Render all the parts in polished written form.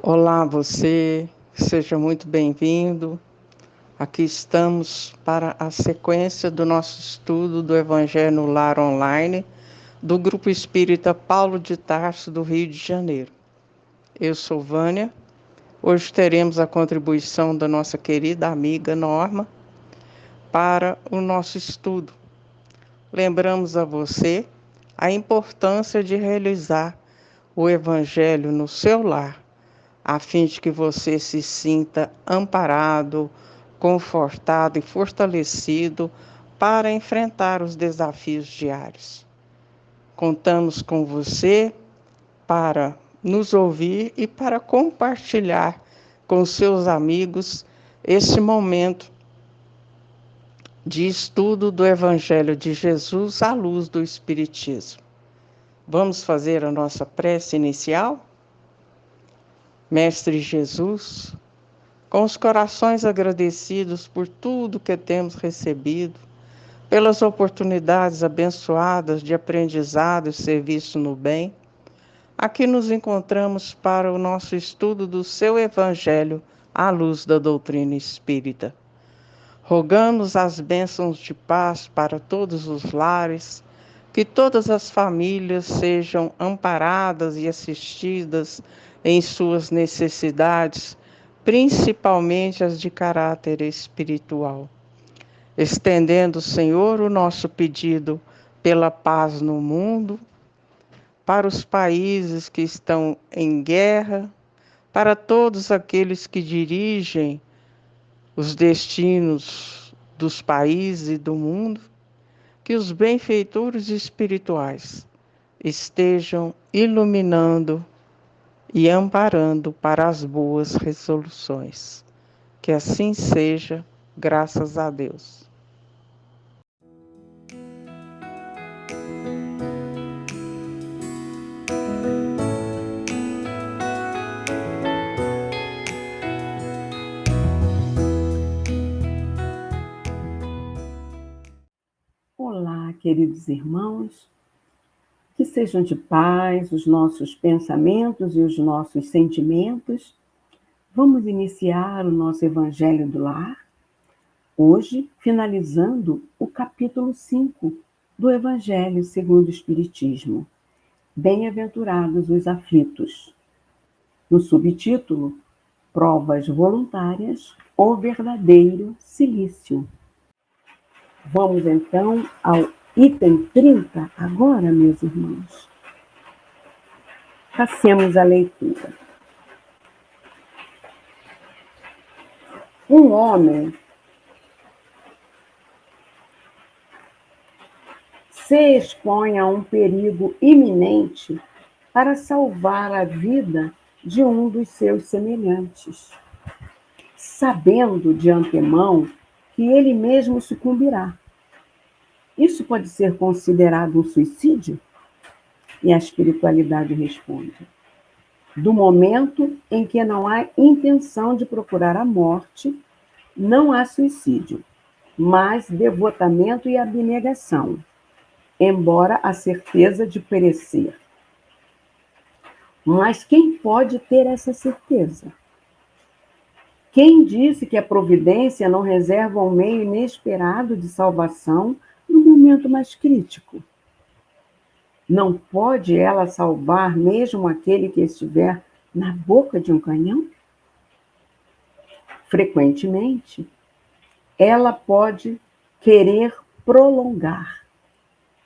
Olá, você, seja muito bem-vindo. Aqui estamos para a sequência do nosso estudo do Evangelho no Lar Online, do Grupo Espírita Paulo de Tarso, do Rio de Janeiro. Eu sou Vânia. Hoje teremos a contribuição da nossa querida amiga Norma para o nosso estudo. Lembramos a você a importância de realizar o Evangelho no seu lar, a fim de que você se sinta amparado, confortado e fortalecido para enfrentar os desafios diários. Contamos com você para nos ouvir e para compartilhar com seus amigos esse momento de estudo do Evangelho de Jesus à luz do Espiritismo. Vamos fazer a nossa prece inicial? Mestre Jesus, com os corações agradecidos por tudo que temos recebido, pelas oportunidades abençoadas de aprendizado e serviço no bem, aqui nos encontramos para o nosso estudo do seu Evangelho à luz da doutrina espírita. Rogamos as bênçãos de paz para todos os lares, que todas as famílias sejam amparadas e assistidas em suas necessidades, principalmente as de caráter espiritual. Estendendo, Senhor, o nosso pedido pela paz no mundo, para os países que estão em guerra, para todos aqueles que dirigem os destinos dos países e do mundo, que os benfeitores espirituais estejam iluminando e amparando para as boas resoluções. Que assim seja, graças a Deus. Olá, queridos irmãos, que sejam de paz os nossos pensamentos e os nossos sentimentos. Vamos iniciar o nosso Evangelho do Lar, hoje finalizando o capítulo 5 do Evangelho segundo o Espiritismo. Bem-aventurados os aflitos. No subtítulo, Provas voluntárias ou verdadeiro silício. Vamos então ao item 30 agora, meus irmãos. Passemos a leitura. Um homem se expõe a um perigo iminente para salvar a vida de um dos seus semelhantes, sabendo de antemão que ele mesmo sucumbirá. Isso pode ser considerado um suicídio? E a espiritualidade responde: do momento em que não há intenção de procurar a morte, não há suicídio, mas devotamento e abnegação, embora a certeza de perecer. Mas quem pode ter essa certeza? Quem disse que a providência não reserva um meio inesperado de salvação no momento mais crítico? Não pode ela salvar mesmo aquele que estiver na boca de um canhão? Frequentemente, ela pode querer prolongar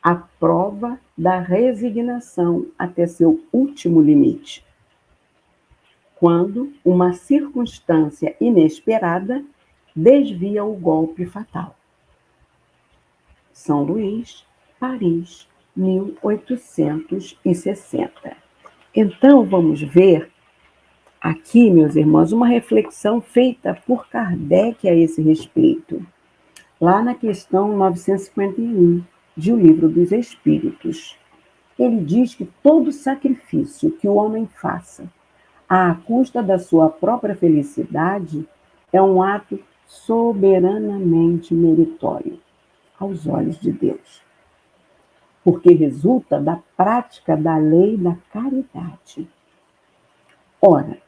a prova da resignação até seu último limite, quando uma circunstância inesperada desvia o golpe fatal. São Luís, Paris, 1860. Então, vamos ver aqui, meus irmãos, uma reflexão feita por Kardec a esse respeito, lá na questão 951 de O Livro dos Espíritos. Ele diz que todo sacrifício que o homem faça à custa da sua própria felicidade é um ato soberanamente meritório aos olhos de Deus, porque resulta da prática da lei da caridade. Ora,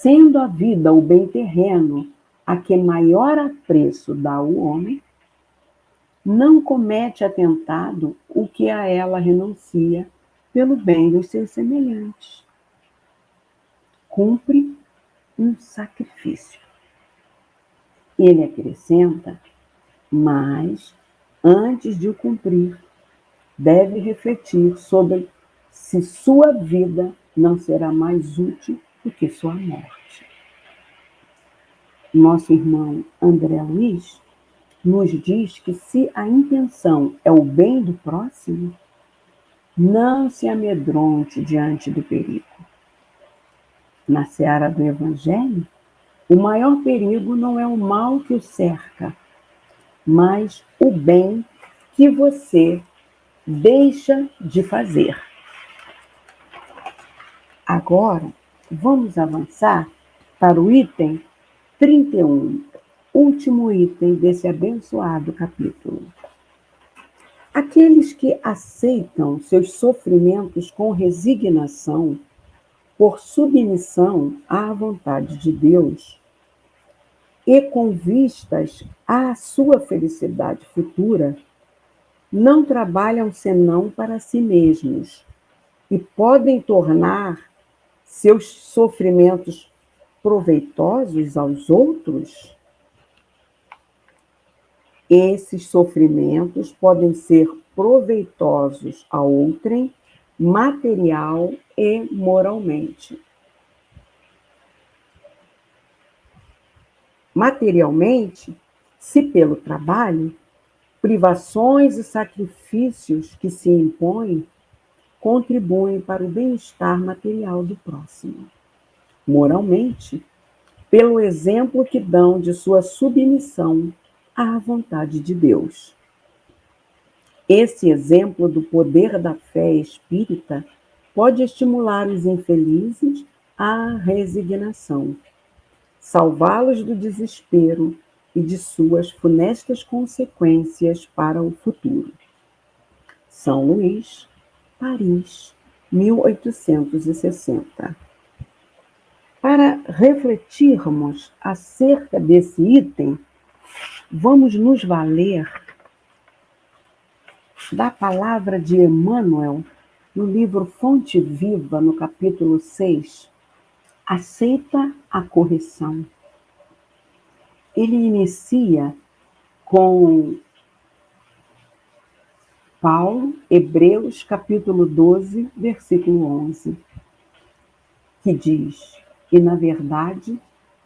sendo a vida o bem terreno a que maior apreço dá o homem, não comete atentado o que a ela renuncia pelo bem dos seus semelhantes. Cumpre um sacrifício. Ele acrescenta, mas, antes de o cumprir, deve refletir sobre se sua vida não será mais útil do que sua morte. Nosso irmão André Luiz nos diz que se a intenção é o bem do próximo, não se amedronte diante do perigo. Na seara do Evangelho, o maior perigo não é o mal que o cerca, mas o bem que você deixa de fazer. Agora, vamos avançar para o item 31, último item desse abençoado capítulo. Aqueles que aceitam seus sofrimentos com resignação, por submissão à vontade de Deus, e com vistas à sua felicidade futura, não trabalham senão para si mesmos e podem tornar seus sofrimentos proveitosos aos outros. Esses sofrimentos podem ser proveitosos a outrem, material e moralmente. Materialmente, se pelo trabalho, privações e sacrifícios que se impõem contribuem para o bem-estar material do próximo. Moralmente, pelo exemplo que dão de sua submissão à vontade de Deus. Esse exemplo do poder da fé espírita pode estimular os infelizes à resignação, salvá-los do desespero e de suas funestas consequências para o futuro. São Luís, Paris, 1860. Para refletirmos acerca desse item, vamos nos valer da palavra de Emmanuel no livro Fonte Viva, no capítulo 6, Aceita a correção. Ele inicia com Paulo, Hebreus, capítulo 12, versículo 11, que diz: e, na verdade,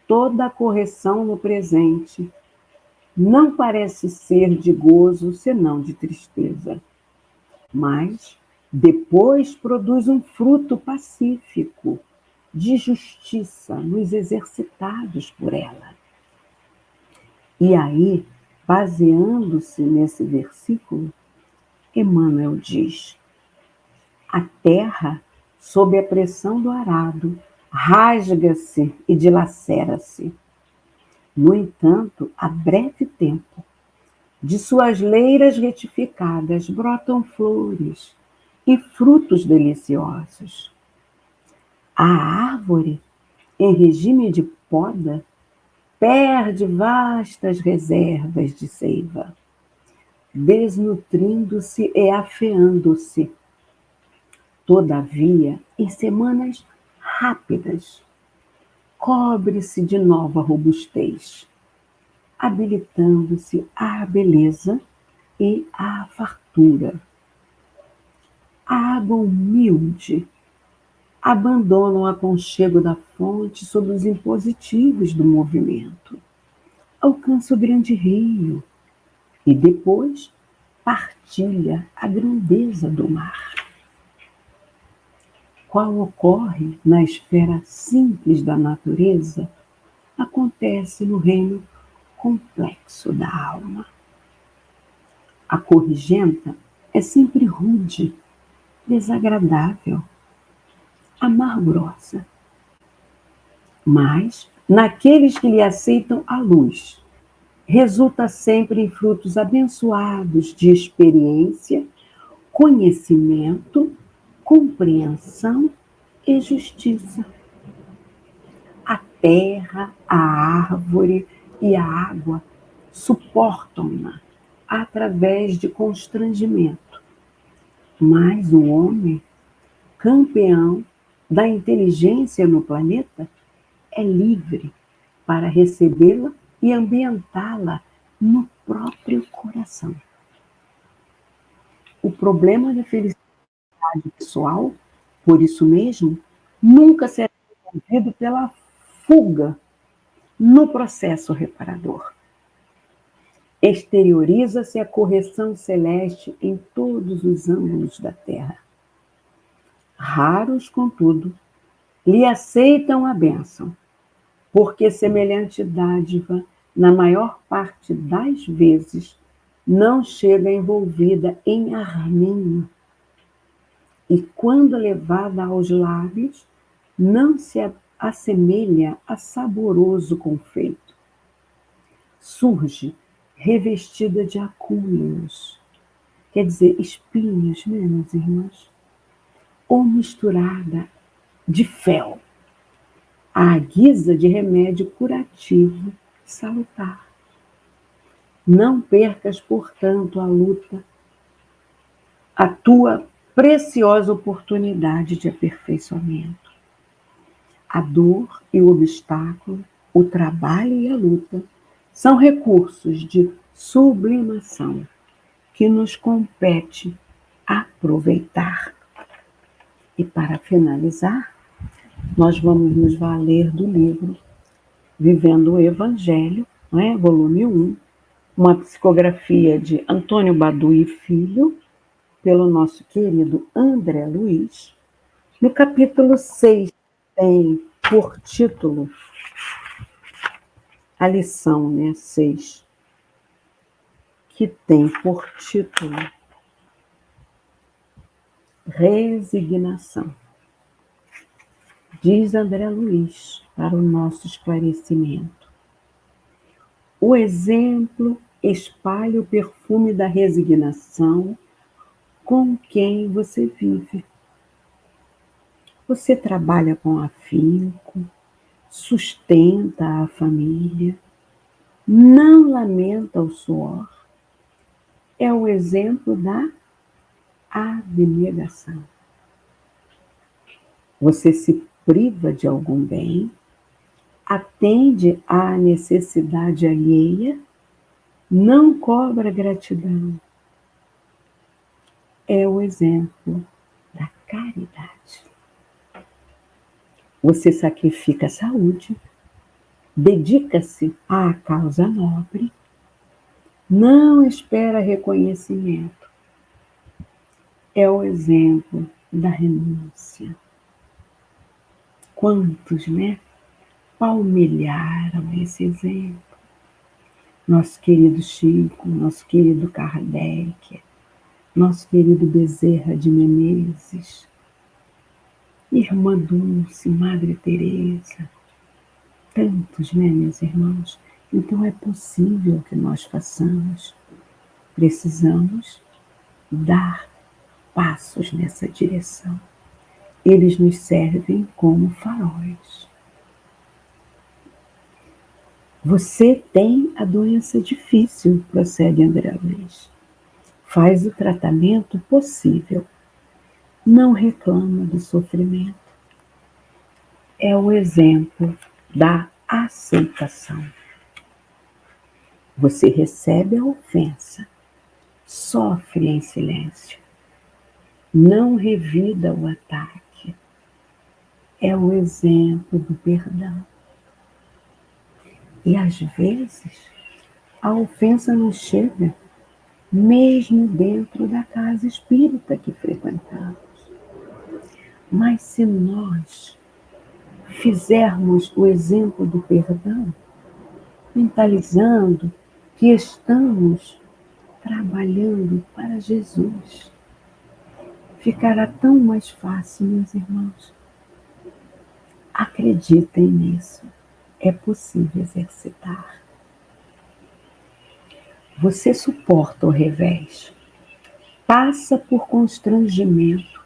toda a correção no presente não parece ser de gozo, senão de tristeza, mas depois produz um fruto pacífico, de justiça nos exercitados por ela. E aí, baseando-se nesse versículo, Emmanuel diz: a terra, sob a pressão do arado, rasga-se e dilacera-se. No entanto, há breve tempo, de suas leiras retificadas brotam flores e frutos deliciosos. A árvore, em regime de poda, perde vastas reservas de seiva, desnutrindo-se e afeando-se. Todavia, em semanas rápidas, cobre-se de nova robustez, habilitando-se à beleza e à fartura. A água humilde abandona o aconchego da fonte sob os impositivos do movimento, alcança o grande rio e depois partilha a grandeza do mar. Qual ocorre na esfera simples da natureza, acontece no reino complexo da alma. A corrigenta é sempre rude, desagradável, amargosa. Mas, naqueles que lhe aceitam a luz, resulta sempre em frutos abençoados de experiência, conhecimento, compreensão e justiça. A terra, a árvore e a água suportam-na através de constrangimento. Mas o homem, campeão da inteligência no planeta, é livre para recebê-la e ambientá-la no próprio coração. O problema da felicidade pessoal, por isso mesmo, nunca será resolvido pela fuga no processo reparador. Exterioriza-se a correção celeste em todos os ângulos da Terra. Raros, contudo, lhe aceitam a bênção, porque semelhante dádiva, na maior parte das vezes, não chega envolvida em arminho. E quando levada aos lábios, não se assemelha a saboroso confeito. Surge revestida de acúmulos, quer dizer, espinhos, né, meus irmãos? Ou misturada de fel, à guisa de remédio curativo salutar. Não percas, portanto, a luta, a tua preciosa oportunidade de aperfeiçoamento. A dor e o obstáculo, o trabalho e a luta são recursos de sublimação que nos compete aproveitar. E para finalizar, nós vamos nos valer do livro Vivendo o Evangelho, né, volume 1, uma psicografia de Antônio Baduy Filho, pelo nosso querido André Luiz. No capítulo 6, tem por título a lição, 6, que tem por título Resignação. Diz André Luiz, para o nosso esclarecimento: o exemplo espalha o perfume da resignação com quem você vive. Você trabalha com afinco, sustenta a família, não lamenta o suor. É o exemplo da abnegação. Você se priva de algum bem, atende à necessidade alheia, não cobra gratidão. É o exemplo da caridade. Você sacrifica a saúde, dedica-se à causa nobre, não espera reconhecimento. É o exemplo da renúncia. Quantos, palmilharam esse exemplo? Nosso querido Chico, nosso querido Kardec, nosso querido Bezerra de Menezes, Irmã Dulce, Madre Teresa, tantos, meus irmãos? Então é possível que nós façamos. Precisamos dar passos nessa direção. Eles nos servem como faróis. Você tem a doença difícil, prossegue André Luiz. Faz o tratamento possível. Não reclama do sofrimento. É o exemplo da aceitação. Você recebe a ofensa, sofre em silêncio. Não revida o ataque. É o exemplo do perdão. E às vezes, a ofensa nos chega mesmo dentro da casa espírita que frequentamos. Mas se nós fizermos o exemplo do perdão, mentalizando que estamos trabalhando para Jesus, ficará tão mais fácil, meus irmãos. Acreditem nisso. É possível exercitar. Você suporta o revés, passa por constrangimento,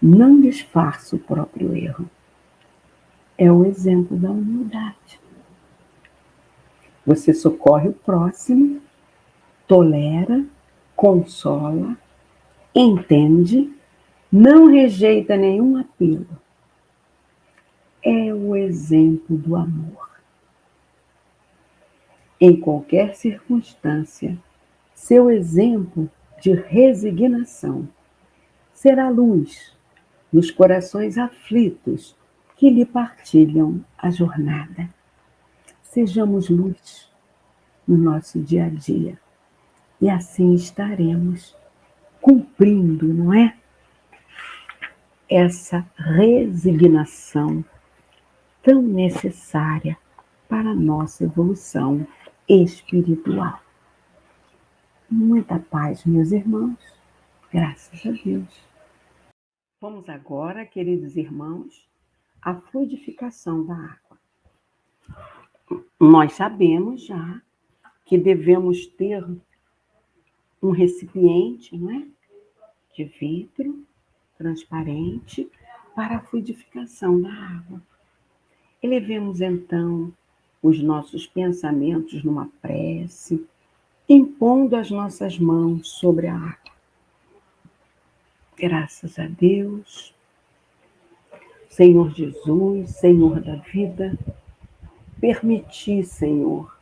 não disfarça o próprio erro. é o exemplo da humildade. Você socorre o próximo, tolera, consola, entende, não rejeita nenhum apelo. É o exemplo do amor. Em qualquer circunstância, seu exemplo de resignação será luz nos corações aflitos que lhe partilham a jornada. Sejamos luz no nosso dia a dia e assim estaremos cumprindo, não é? Essa resignação tão necessária para a nossa evolução espiritual. Muita paz, meus irmãos, graças a Deus. Vamos agora, queridos irmãos, à fluidificação da água. Nós sabemos já que devemos ter um recipiente, não é? De vidro transparente para a fluidificação da água. Elevemos então os nossos pensamentos numa prece, impondo as nossas mãos sobre a água. Graças a Deus, Senhor Jesus, Senhor da vida, permiti, Senhor,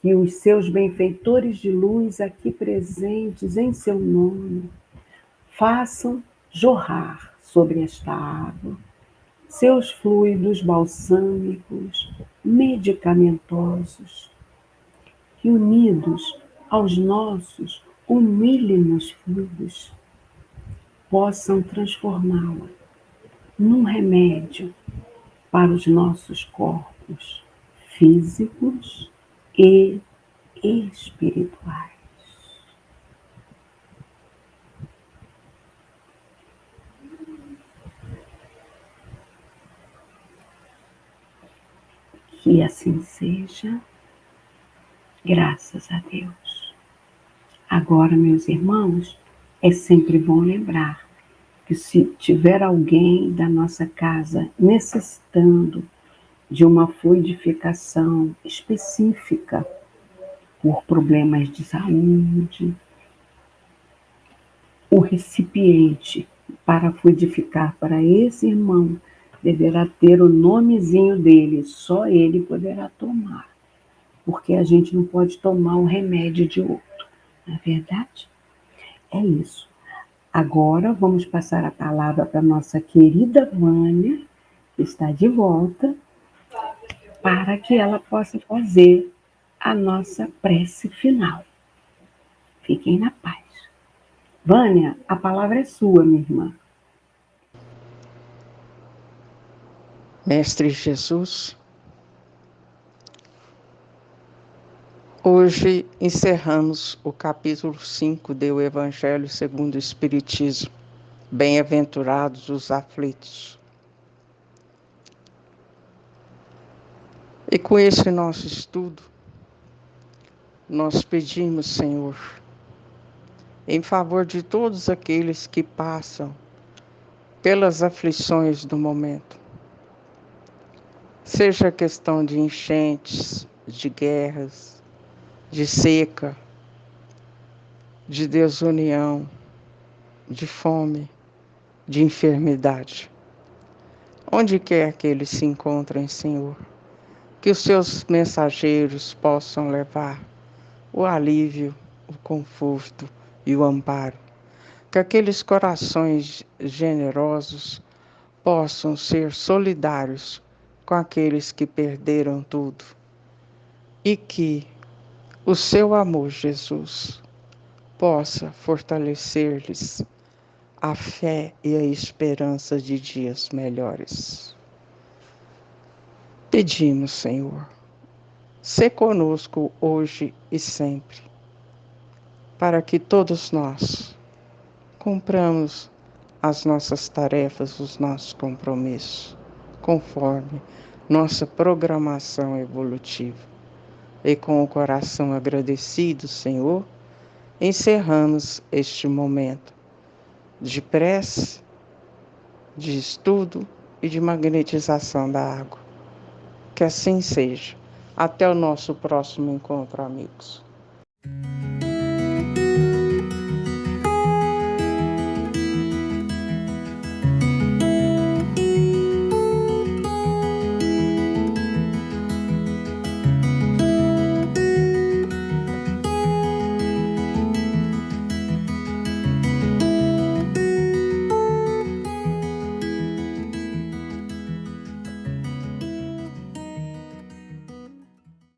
que os seus benfeitores de luz aqui presentes em seu nome façam jorrar sobre esta água seus fluidos balsâmicos, medicamentosos, que unidos aos nossos humílimos fluidos, possam transformá-la num remédio para os nossos corpos físicos e espirituais. Que assim seja, graças a Deus. Agora, meus irmãos, é sempre bom lembrar que se tiver alguém da nossa casa necessitando de uma fluidificação específica por problemas de saúde, o recipiente para fluidificar para esse irmão deverá ter o nomezinho dele, só ele poderá tomar, porque a gente não pode tomar o remédio de outro, não é verdade? É isso. Agora vamos passar a palavra para a nossa querida Vânia, que está de volta, para que ela possa fazer a nossa prece final. Fiquem na paz. Vânia, a palavra é sua, minha irmã. Mestre Jesus, hoje encerramos o capítulo 5 do Evangelho segundo o Espiritismo. Bem-aventurados os aflitos. E com esse nosso estudo, nós pedimos, Senhor, em favor de todos aqueles que passam pelas aflições do momento, seja questão de enchentes, de guerras, de seca, de desunião, de fome, de enfermidade. Onde quer que eles se encontrem, Senhor, que os seus mensageiros possam levar o alívio, o conforto e o amparo. Que aqueles corações generosos possam ser solidários com aqueles que perderam tudo. E que o seu amor, Jesus, possa fortalecer-lhes a fé e a esperança de dias melhores. Pedimos, Senhor, sê conosco hoje e sempre, para que todos nós cumpramos as nossas tarefas, os nossos compromissos, conforme nossa programação evolutiva. E com o coração agradecido, Senhor, encerramos este momento de prece, de estudo e de magnetização da água. Que assim seja. Até o nosso próximo encontro, amigos.